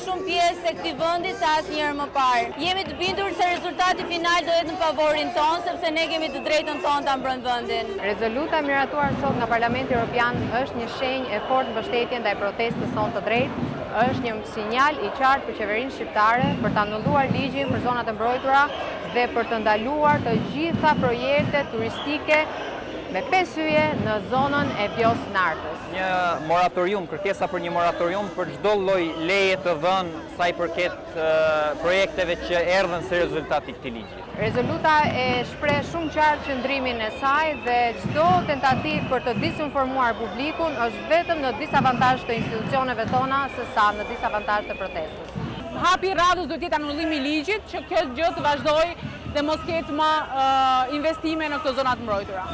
shumë pjesë e këtij vendi se asnjëherë më parë. Jemi të bindur se rezultati final do jetë në favorin tonë, sepse ne kemi të drejtën tonë ta mbrojmë vendin. Rezoluta miratuar sot nga Parlamenti Evropian është një shenjë e fortë mbështetje ndaj protestës sonë të drejtë, është një sinjal i qartë për qeverinë shqiptare për të anulluar ligjin për zonat e mbrojtura dhe për të ndaluar të gjitha projekte turistike me 5 hyje në zonën e Vjoss Nartës. Një moratorium, kërkesa për një moratorium për çdo lloj leje të dhënë sa i përket projekteve që erdhën si rezultat i këtij ligji. Rezoluta e shpreh shumë qartë qëndrimin e saj dhe çdo tentativë për të disinformuar publikun është vetëm në disavantazh të institucioneve tona sesa në disavantazh të protestës. Hapi i radhës duhet të jetë anullimi i ligjit, që kjo gjë të vazhdojë dhe mos ketë më investime në këto zonat mbrojtura.